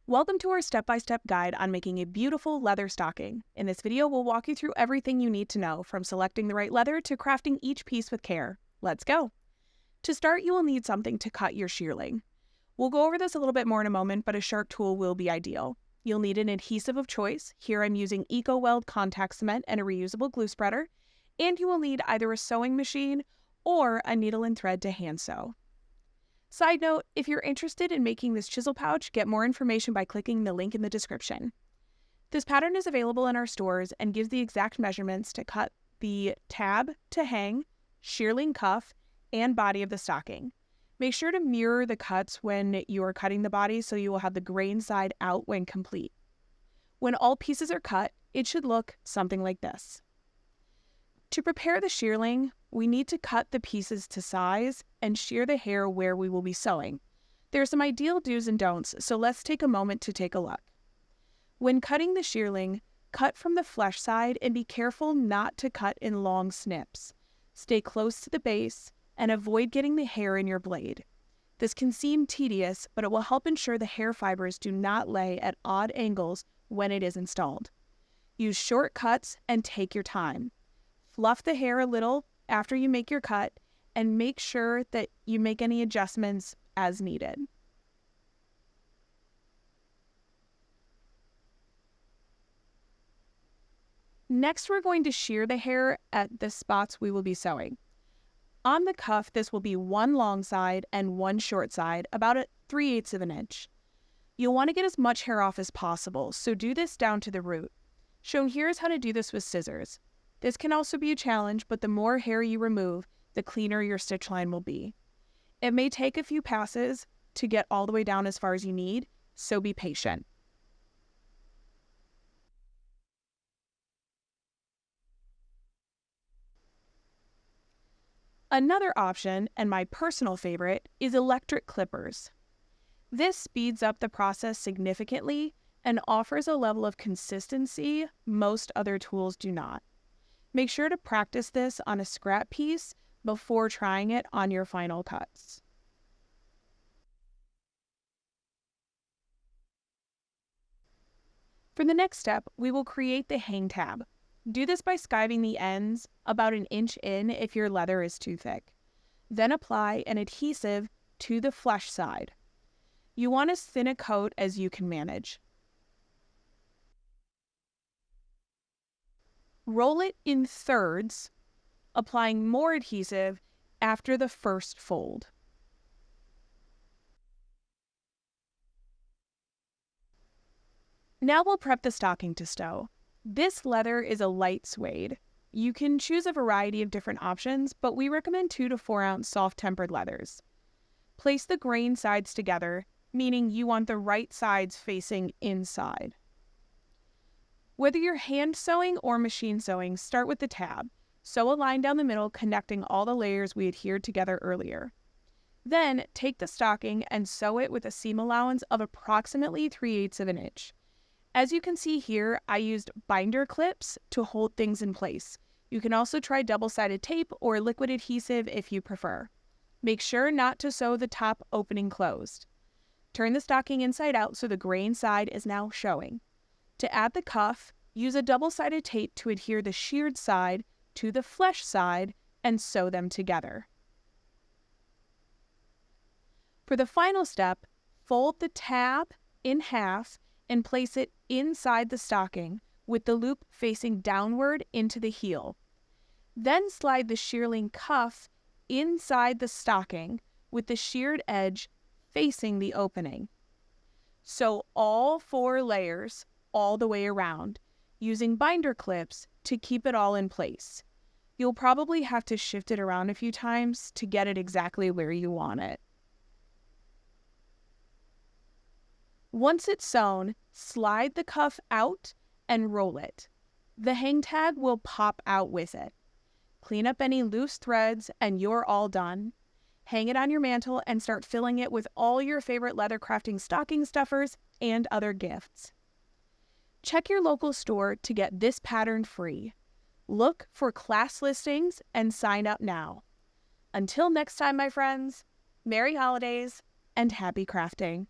Welcome to our step-by-step guide on making a beautiful leather stocking. In this video, we'll walk you through everything you need to know, from selecting the right leather to crafting each piece with care. Let's go! To start, you will need something to cut your shearling. We'll go over this a little bit more in a moment, but a sharp tool will be ideal. You'll need an adhesive of choice. Here I'm using Eco-Weld contact cement and a reusable glue spreader. And you will need either a sewing machine or a needle and thread to hand sew. Side note, if you're interested in making this chisel pouch, get more information by clicking the link in the description. This pattern is available in our stores and gives the exact measurements to cut the tab to hang, shearling cuff, and body of the stocking. Make sure to mirror the cuts when you are cutting the body so you will have the grain side out when complete. When all pieces are cut, it should look something like this. To prepare the shearling, we need to cut the pieces to size and shear the hair where we will be sewing. There are some ideal do's and don'ts, so let's take a moment to take a look. When cutting the shearling, cut from the flesh side and be careful not to cut in long snips. Stay close to the base and avoid getting the hair in your blade. This can seem tedious, but it will help ensure the hair fibers do not lay at odd angles when it is installed. Use short cuts and take your time. Fluff the hair a little after you make your cut, and make sure that you make any adjustments as needed. Next, we're going to shear the hair at the spots we will be sewing. On the cuff, this will be one long side and one short side, about 3/8 of an inch. You'll want to get as much hair off as possible, so do this down to the root. Shown here is how to do this with scissors. This can also be a challenge, but the more hair you remove, the cleaner your stitch line will be. It may take a few passes to get all the way down as far as you need, so be patient. Another option, and my personal favorite, is electric clippers. This speeds up the process significantly and offers a level of consistency most other tools do not. Make sure to practice this on a scrap piece before trying it on your final cuts. For the next step, we will create the hang tab. Do this by skiving the ends about 1 inch in if your leather is too thick. Then apply an adhesive to the flesh side. You want as thin a coat as you can manage. Roll it in thirds, applying more adhesive after the first fold. Now we'll prep the stocking to sew. This leather is a light suede. You can choose a variety of different options, but we recommend 2 to 4 ounce soft tempered leathers. Place the grain sides together, meaning you want the right sides facing inside. Whether you're hand sewing or machine sewing, start with the tab. Sew a line down the middle, connecting all the layers we adhered together earlier. Then take the stocking and sew it with a seam allowance of approximately 3/8 of an inch. As you can see here, I used binder clips to hold things in place. You can also try double-sided tape or liquid adhesive if you prefer. Make sure not to sew the top opening closed. Turn the stocking inside out so the grain side is now showing. To add the cuff, use a double-sided tape to adhere the sheared side to the flesh side and sew them together. For the final step, fold the tab in half and place it inside the stocking with the loop facing downward into the heel. Then slide the shearling cuff inside the stocking with the sheared edge facing the opening. Sew all 4 layers all the way around, using binder clips to keep it all in place. You'll probably have to shift it around a few times to get it exactly where you want it. Once it's sewn, slide the cuff out and roll it. The hang tag will pop out with it. Clean up any loose threads and you're all done. Hang it on your mantle and start filling it with all your favorite leather crafting stocking stuffers and other gifts. Check your local store to get this pattern free. Look for class listings and sign up now. Until next time, my friends, Merry Holidays and happy crafting.